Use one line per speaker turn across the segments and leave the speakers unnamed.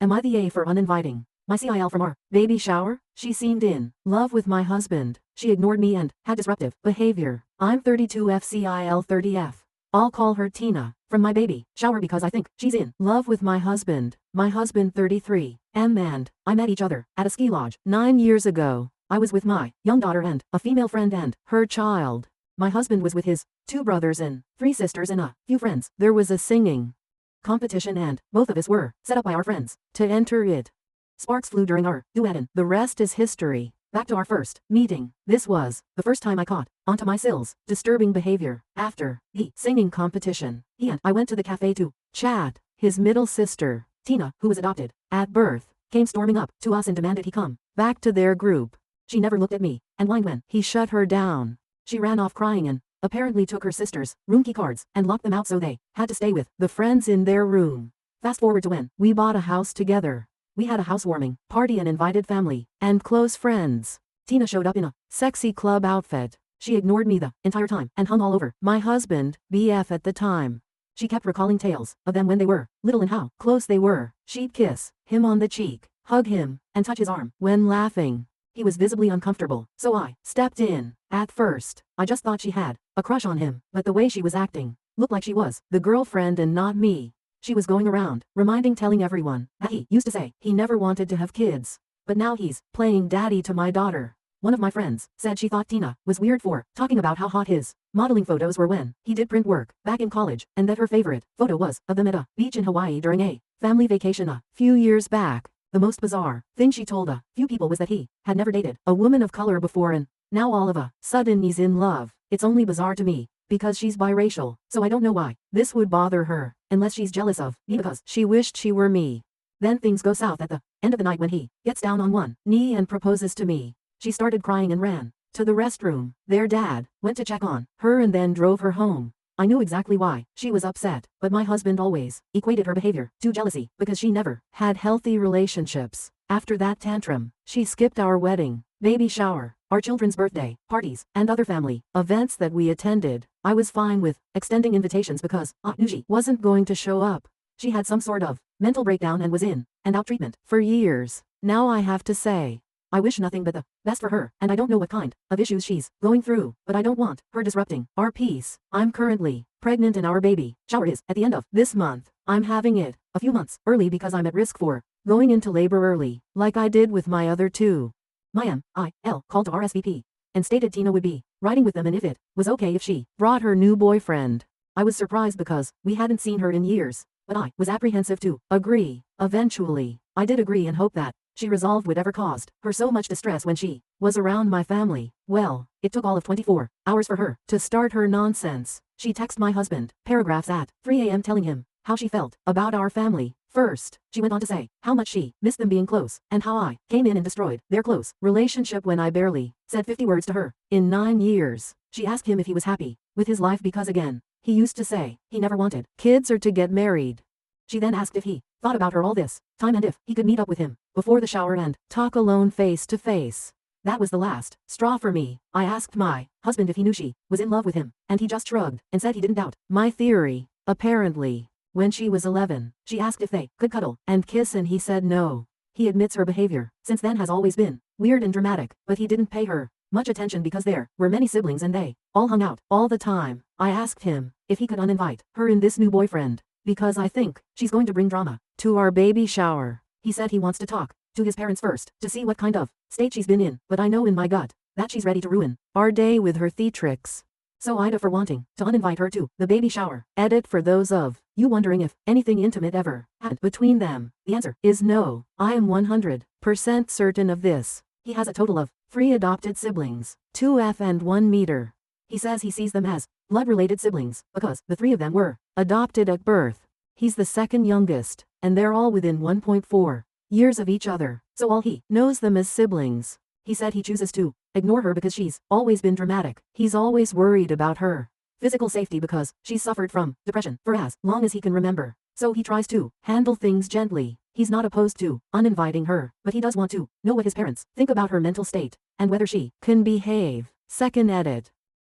Am I the A for uninviting my CIL from our baby shower? She seemed in love with my husband. She ignored me and had disruptive behavior. I'm 32F CIL 30F. I'll call her Tina from my baby shower because I think she's in love with my husband. My husband 33 and I met each other at a ski lodge 9 years ago. I was with my young daughter and a female friend and her child. My husband was with his 2 brothers and 3 sisters and a few friends. There was a singing competition and both of us were set up by our friends to enter it. Sparks flew during our duet and the rest is history. Back to our first meeting. This was the first time I caught onto my Sil's disturbing behavior. After the singing competition, he and I went to the cafe to chat. His middle sister, Tina, who was adopted at birth, came storming up to us and demanded he come back to their group. She never looked at me and whined when he shut her down. She ran off crying and apparently took her sister's room key cards and locked them out so they had to stay with the friends in their room. Fast forward to when we bought a house together. We had a housewarming party and invited family and close friends. Tina showed up in a sexy club outfit. She ignored me the entire time and hung all over my husband, BF at the time. She kept recalling tales of them when they were little and how close they were. She'd kiss him on the cheek, hug him, and touch his arm when laughing. He was visibly uncomfortable, so I stepped in. At first, I just thought she had a crush on him, but the way she was acting looked like she was the girlfriend and not me. She was going around, telling everyone that he used to say he never wanted to have kids. But now he's playing daddy to my daughter. One of my friends said she thought Tina was weird for talking about how hot his modeling photos were when he did print work back in college, and that her favorite photo was of them at a beach in Hawaii during a family vacation a few years back. The most bizarre thing she told a few people was that he had never dated a woman of color before and now all of a sudden he's in love. It's only bizarre to me because she's biracial, so I don't know why this would bother her, unless she's jealous of me because she wished she were me. Then things go south at the end of the night when he gets down on one knee and proposes to me. She started crying and ran to the restroom. Their dad went to check on her and then drove her home. I knew exactly why she was upset, but my husband always equated her behavior to jealousy because she never had healthy relationships. After that tantrum, she skipped our wedding, baby shower, our children's birthday parties, and other family events that we attended. I was fine with extending invitations because I knew she wasn't going to show up. She had some sort of mental breakdown and was in and out treatment for years. Now I have to say, I wish nothing but the best for her, and I don't know what kind of issues she's going through, but I don't want her disrupting our peace. I'm currently pregnant and our baby shower is at the end of this month. I'm having it a few months early because I'm at risk for going into labor early, like I did with my other 2. My MIL called to RSVP and stated Tina would be riding with them and if it was okay if she brought her new boyfriend. I was surprised because we hadn't seen her in years, but I was apprehensive to agree. Eventually, I did agree and hope that she resolved whatever caused her so much distress when she was around my family. Well, it took all of 24 hours for her to start her nonsense. She texted my husband paragraphs at 3 a.m. telling him how she felt about our family. First, she went on to say how much she missed them being close and how I came in and destroyed their close relationship when I barely said 50 words to her in 9 years. She asked him if he was happy with his life because again, he used to say he never wanted kids or to get married. She then asked if he thought about her all this time and if he could meet up with him before the shower and talk alone face to face. That was the last straw for me. I asked my husband if he knew she was in love with him, and he just shrugged and said he didn't doubt my theory. Apparently, when she was 11, she asked if they could cuddle and kiss and he said no. He admits her behavior since then has always been weird and dramatic, but he didn't pay her much attention because there were many siblings and they all hung out all the time. I asked him if he could uninvite her in this new boyfriend, because I think she's going to bring drama to our baby shower. He said he wants to talk to his parents first to see what kind of state she's been in, but I know in my gut that she's ready to ruin our day with her theatrics. So AITA for wanting to uninvite her to the baby shower. Edit for those of you wondering if anything intimate ever happened between them. The answer is no. I am 100% certain of this. He has a total of 3 adopted siblings, 2F and 1 meter. He says he sees them as blood-related siblings because the 3 of them were adopted at birth. He's the second youngest, and they're all within 1.4 years of each other, so all he knows them as siblings. He said he chooses to ignore her because she's always been dramatic. He's always worried about her physical safety because she's suffered from depression for as long as he can remember. So he tries to handle things gently. He's not opposed to uninviting her, but he does want to know what his parents think about her mental state and whether she can behave. Second edit.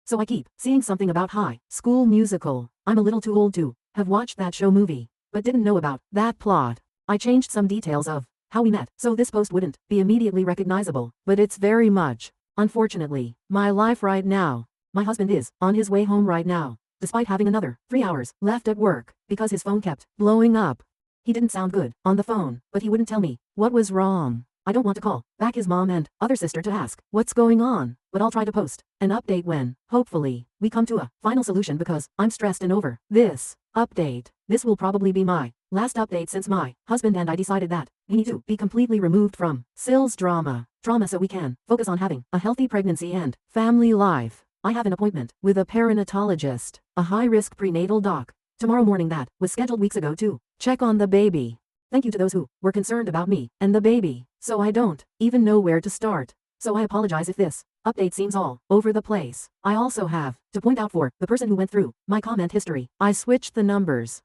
So I keep seeing something about High School Musical. I'm a little too old to have watched that show movie, but didn't know about that plot. I changed some details of how we met, so this post wouldn't be immediately recognizable, but it's very much, unfortunately, my life right now. My husband is on his way home right now, despite having another 3 hours left at work, because his phone kept blowing up. He didn't sound good on the phone, but he wouldn't tell me what was wrong. I don't want to call back his mom and other sister to ask what's going on, but I'll try to post an update when, hopefully, we come to a final solution because I'm stressed and over this update. This will probably be my last update since my husband and I decided that we need to be completely removed from Sill's drama so we can focus on having a healthy pregnancy and family life. I have an appointment with a perinatologist, a high-risk prenatal doc, tomorrow morning that was scheduled weeks ago to check on the baby. Thank you to those who were concerned about me and the baby, so I don't even know where to start. So I apologize if this update seems all over the place. I also have to point out for the person who went through my comment history, I switched the numbers,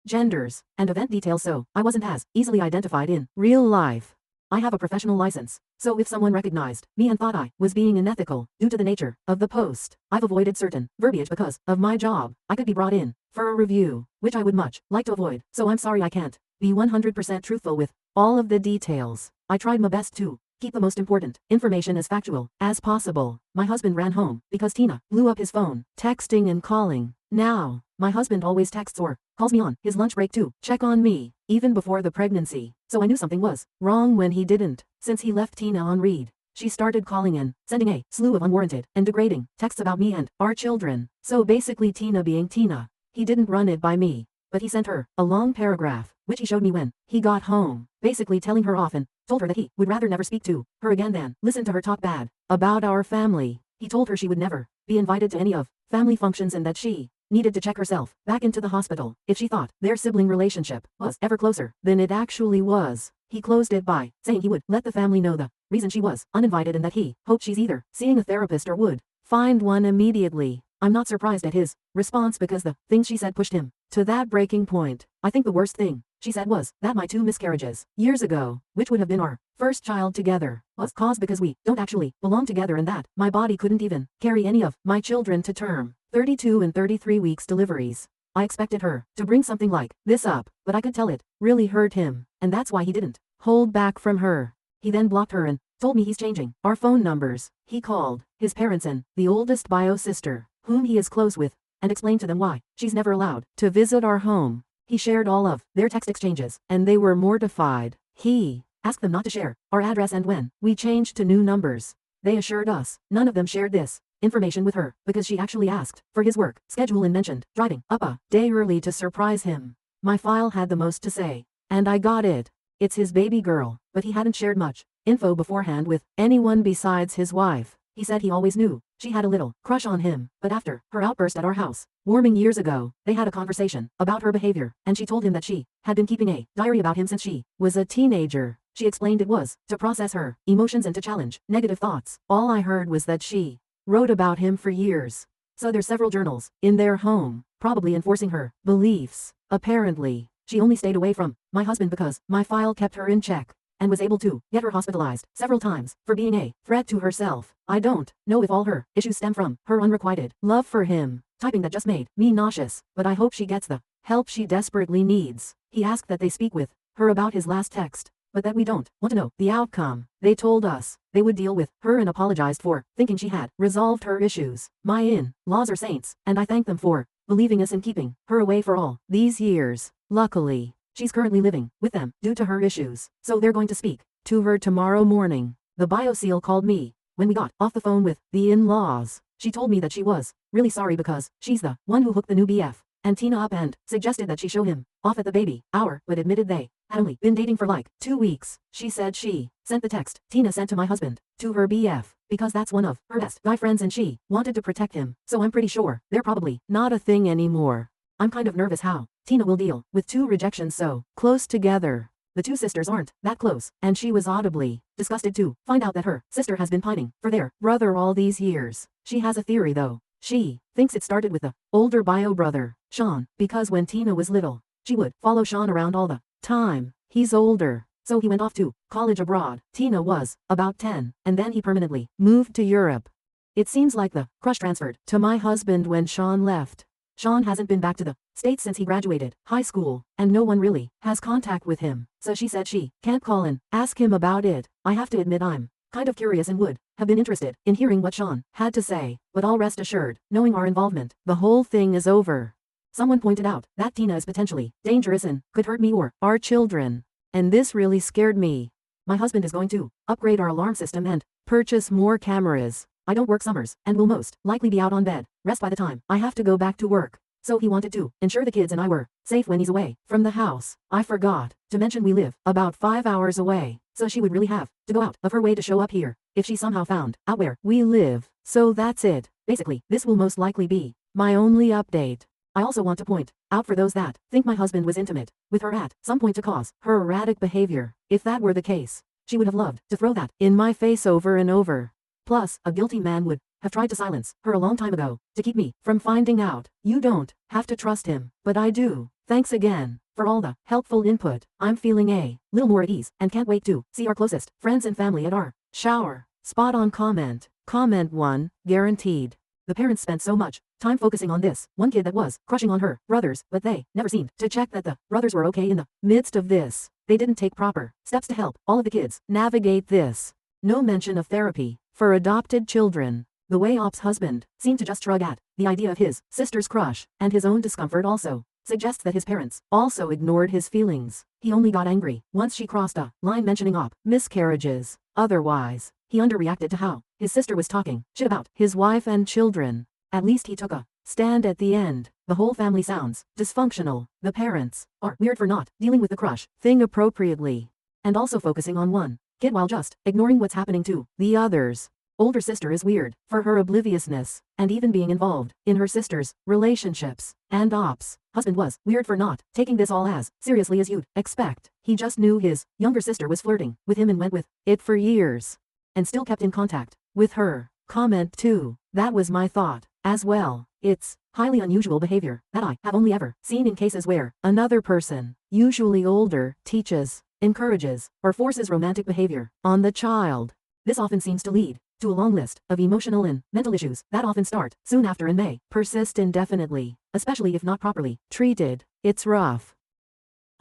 genders, and event details so I wasn't as easily identified in real life. I have a professional license, so if someone recognized me and thought I was being unethical due to the nature of the post, I've avoided certain verbiage because of my job. I could be brought in for a review, which I would much like to avoid, so I'm sorry I can't be 100% truthful with all of the details. I tried my best to keep the most important information as factual as possible. My husband ran home because Tina blew up his phone, texting and calling. Now, my husband always texts or calls me on his lunch break to check on me, even before the pregnancy, so I knew something was wrong when he didn't. Since he left Tina on read, she started calling and sending a slew of unwarranted and degrading texts about me and our children. So basically Tina being Tina, he didn't run it by me, but he sent her a long paragraph, which he showed me when he got home, basically telling her off and told her that he would rather never speak to her again than listen to her talk bad about our family. He told her she would never be invited to any of family functions and that she needed to check herself back into the hospital if she thought their sibling relationship was ever closer than it actually was. He closed it by saying he would let the family know the reason she was uninvited and that he hoped she's either seeing a therapist or would find one immediately. I'm not surprised at his response because the things she said pushed him to that breaking point. I think the worst thing she said was that my 2 miscarriages years ago, which would have been our first child together, was caused because we don't actually belong together and that my body couldn't even carry any of my children to term. 32 and 33 weeks deliveries. I expected her to bring something like this up, but I could tell it really hurt him, and that's why he didn't hold back from her. He then blocked her and told me he's changing our phone numbers. He called his parents and the oldest bio sister, whom he is close with, and explained to them why she's never allowed to visit our home. He shared all of their text exchanges, and they were mortified. He asked them not to share our address, and when we changed to new numbers, they assured us none of them shared this information with her because she actually asked for his work schedule and mentioned driving up a day early to surprise him. My file had the most to say, and I got it. It's his baby girl, but he hadn't shared much info beforehand with anyone besides his wife. He said he always knew she had a little crush on him, but after her outburst at our house warming years ago, they had a conversation about her behavior, and she told him that she had been keeping a diary about him since she was a teenager. She explained it was to process her emotions and to challenge negative thoughts. All I heard was that she wrote about him for years. So there's several journals in their home, probably enforcing her beliefs. Apparently, she only stayed away from my husband because my file kept her in check and was able to get her hospitalized several times for being a threat to herself. I don't know if all her issues stem from her unrequited love for him, typing that just made me nauseous, but I hope she gets the help she desperately needs. He asked that they speak with her about his last text, but that we don't want to know the outcome. They told us they would deal with her and apologized for thinking she had resolved her issues. My in-laws are saints, and I thank them for believing us and keeping her away for all these years. Luckily, she's currently living with them due to her issues, so they're going to speak to her tomorrow morning. The BioSeal called me when we got off the phone with the in-laws. She told me that she was really sorry because she's the one who hooked the new BF and Tina up and suggested that she show him off at the baby hour, but admitted they had only been dating for like 2 weeks. She said she sent the text Tina sent to my husband to her BF because that's one of her best guy friends and she wanted to protect him, so I'm pretty sure they're probably not a thing anymore. I'm kind of nervous how Tina will deal with 2 rejections so close together. The 2 sisters aren't that close, and she was audibly disgusted to find out that her sister has been pining for their brother all these years. She has a theory though. She thinks it started with the older bio brother, Sean, because when Tina was little, she would follow Sean around all the time. He's older, so he went off to college abroad. Tina was about 10, and then he permanently moved to Europe. It seems like the crush transferred to my husband when Sean left. Sean hasn't been back to the States since he graduated high school, and no one really has contact with him, so she said she can't call and ask him about it. I have to admit I'm kind of curious and would have been interested in hearing what Sean had to say, but all rest assured, knowing our involvement, the whole thing is over. Someone pointed out that Tina is potentially dangerous and could hurt me or our children, and this really scared me. My husband is going to upgrade our alarm system and purchase more cameras. I don't work summers and will most likely be out on bed rest by the time I have to go back to work. So he wanted to ensure the kids and I were safe when he's away from the house. I forgot to mention we live about 5 hours away, so she would really have to go out of her way to show up here if she somehow found out where we live. So that's it. Basically, this will most likely be my only update. I also want to point out for those that think my husband was intimate with her at some point to cause her erratic behavior. If that were the case, she would have loved to throw that in my face over and over. Plus, a guilty man would have tried to silence her a long time ago to keep me from finding out. You don't have to trust him, but I do. Thanks again for all the helpful input. I'm feeling a little more at ease and can't wait to see our closest friends and family at our shower. Spot on comment. Comment 1, guaranteed. The parents spent so much time focusing on this one kid that was crushing on her brothers, but they never seemed to check that the brothers were okay in the midst of this. They didn't take proper steps to help all of the kids navigate this. No mention of therapy for adopted children. The way Op's husband seemed to just shrug at the idea of his sister's crush, and his own discomfort also suggests that his parents also ignored his feelings. He only got angry once she crossed a line mentioning Op miscarriages. Otherwise, he underreacted to how his sister was talking shit about his wife and children. At least he took a stand at the end. The whole family sounds dysfunctional. The parents are weird for not dealing with the crush thing appropriately, and also focusing on one kid while just ignoring what's happening to the others. Older sister is weird for her obliviousness and even being involved in her sister's relationships. And Op's husband was weird for not taking this all as seriously as you'd expect. He just knew his younger sister was flirting with him and went with it for years, and still kept in contact with her. Comment 2. That was my thought as well. It's highly unusual behavior that I have only ever seen in cases where another person, usually older, teaches, encourages, or forces romantic behavior on the child. This often seems to lead to a long list of emotional and mental issues that often start soon after and may persist indefinitely, especially if not properly treated. It's rough.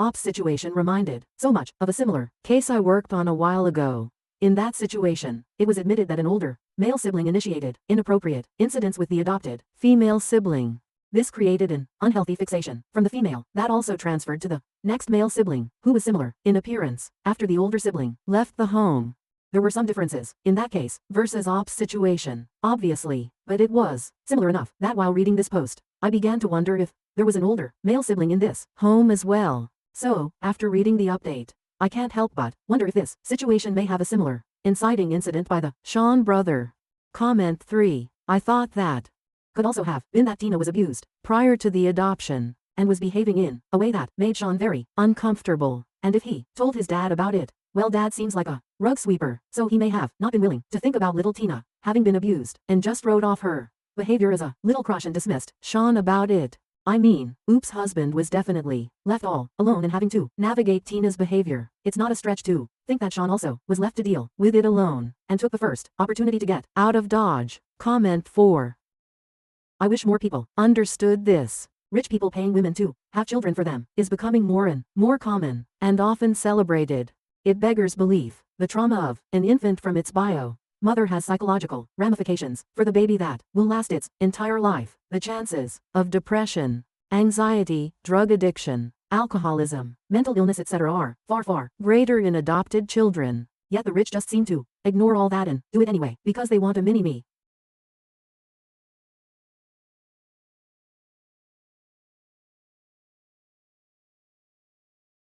Op's situation reminded so much of a similar case I worked on a while ago. In that situation, it was admitted that an older male sibling initiated inappropriate incidents with the adopted female sibling. This created an unhealthy fixation from the female that also transferred to the next male sibling, who was similar in appearance, after the older sibling left the home. There were some differences in that case versus Op's situation, obviously, but it was similar enough that while reading this post, I began to wonder if there was an older male sibling in this home as well. So, after reading the update, I can't help but wonder if this situation may have a similar inciting incident by the Sean brother. Comment 3. I thought that could also have been that Tina was abused prior to the adoption and was behaving in a way that made Sean very uncomfortable. And if he told his dad about it, well, dad seems like a rug sweeper, so he may have not been willing to think about little Tina having been abused and just wrote off her behavior as a little crush and dismissed Sean about it. I mean, Oop's husband was definitely left all alone and having to navigate Tina's behavior. It's not a stretch to think that Sean also was left to deal with it alone and took the first opportunity to get out of Dodge. Comment 4. I wish more people understood this. Rich people paying women to have children for them is becoming more and more common and often celebrated. It beggars belief. The trauma of an infant from its bio mother has psychological ramifications for the baby that will last its entire life. The chances of depression, anxiety, drug addiction, alcoholism, mental illness, etc. are far, far greater in adopted children. Yet the rich just seem to ignore all that and do it anyway because they want a mini-me.